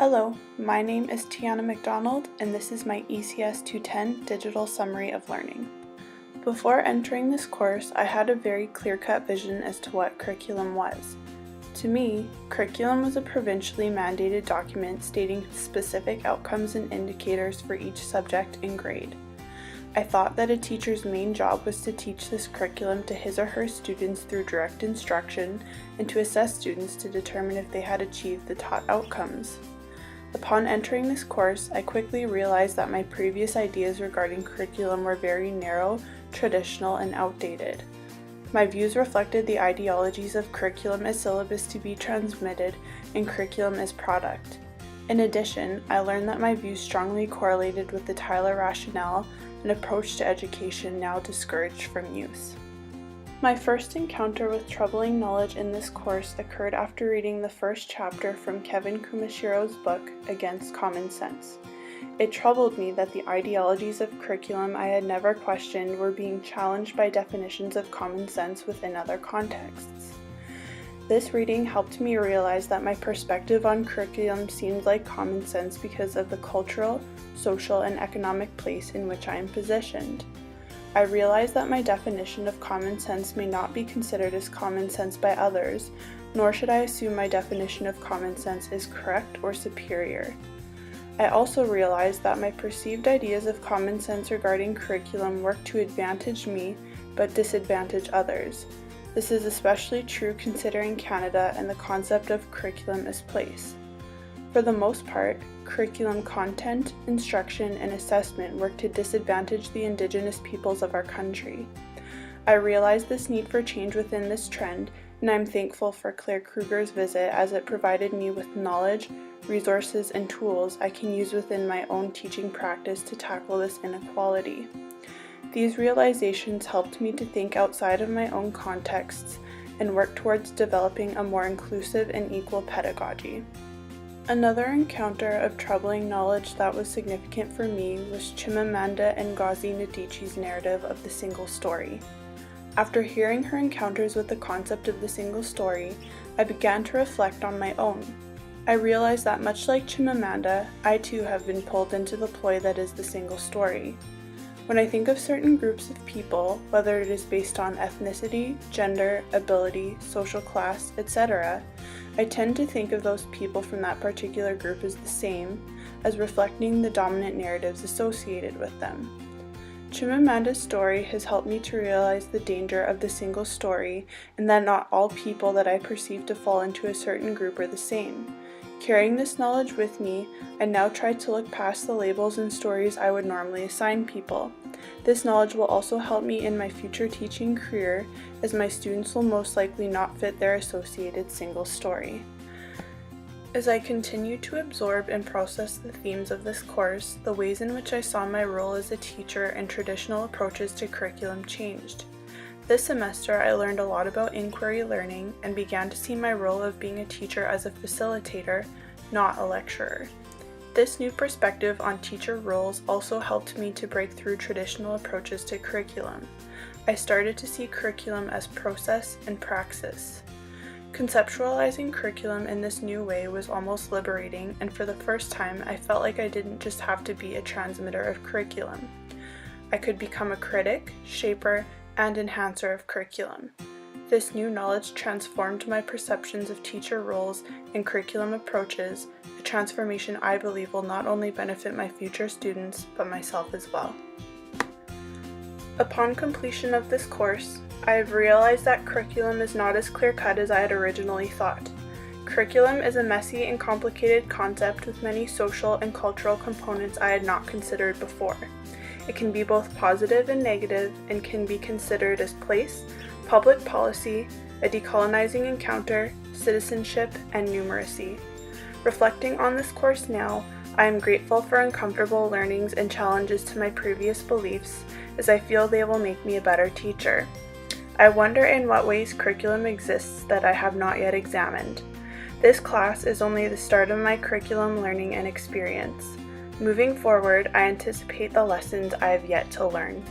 Hello, my name is Tiana McDonald, and this is my ECS 210 Digital Summary of Learning. Before entering this course, I had a very clear-cut vision as to what curriculum was. To me, curriculum was a provincially mandated document stating specific outcomes and indicators for each subject and grade. I thought that a teacher's main job was to teach this curriculum to his or her students through direct instruction and to assess students to determine if they had achieved the taught outcomes. Upon entering this course, I quickly realized that my previous ideas regarding curriculum were very narrow, traditional, and outdated. My views reflected the ideologies of curriculum as syllabus to be transmitted and curriculum as product. In addition, I learned that my views strongly correlated with the Tyler rationale, an approach to education now discouraged from use. My first encounter with troubling knowledge in this course occurred after reading the first chapter from Kevin Kumashiro's book, Against Common Sense. It troubled me that the ideologies of curriculum I had never questioned were being challenged by definitions of common sense within other contexts. This reading helped me realize that my perspective on curriculum seemed like common sense because of the cultural, social, and economic place in which I am positioned. I realized that my definition of common sense may not be considered as common sense by others, nor should I assume my definition of common sense is correct or superior. I also realized that my perceived ideas of common sense regarding curriculum work to advantage me, but disadvantage others. This is especially true considering Canada and the concept of curriculum as place. For the most part, curriculum content, instruction, and assessment work to disadvantage the Indigenous peoples of our country. I realized this need for change within this trend, and I'm thankful for Claire Kruger's visit as it provided me with knowledge, resources, and tools I can use within my own teaching practice to tackle this inequality. These realizations helped me to think outside of my own contexts and work towards developing a more inclusive and equal pedagogy. Another encounter of troubling knowledge that was significant for me was Chimamanda Ngozi Adichie's narrative of the single story. After hearing her encounters with the concept of the single story, I began to reflect on my own. I realized that much like Chimamanda, I too have been pulled into the ploy that is the single story. When I think of certain groups of people, whether it is based on ethnicity, gender, ability, social class, etc., I tend to think of those people from that particular group as the same, as reflecting the dominant narratives associated with them. Chimamanda's story has helped me to realize the danger of the single story and that not all people that I perceive to fall into a certain group are the same. Carrying this knowledge with me, I now try to look past the labels and stories I would normally assign people. This knowledge will also help me in my future teaching career, as my students will most likely not fit their associated single story. As I continue to absorb and process the themes of this course, the ways in which I saw my role as a teacher and traditional approaches to curriculum changed. This semester, I learned a lot about inquiry learning and began to see my role of being a teacher as a facilitator, not a lecturer. This new perspective on teacher roles also helped me to break through traditional approaches to curriculum. I started to see curriculum as process and praxis. Conceptualizing curriculum in this new way was almost liberating, and for the first time, I felt like I didn't just have to be a transmitter of curriculum. I could become a critic, shaper, and enhancer of curriculum. This new knowledge transformed my perceptions of teacher roles and curriculum approaches, a transformation I believe will not only benefit my future students, but myself as well. Upon completion of this course, I have realized that curriculum is not as clear-cut as I had originally thought. Curriculum is a messy and complicated concept with many social and cultural components I had not considered before. It can be both positive and negative and can be considered as place, public policy, a decolonizing encounter, citizenship, and numeracy. Reflecting on this course now, I am grateful for uncomfortable learnings and challenges to my previous beliefs, as I feel they will make me a better teacher. I wonder in what ways curriculum exists that I have not yet examined. This class is only the start of my curriculum learning and experience. Moving forward, I anticipate the lessons I have yet to learn.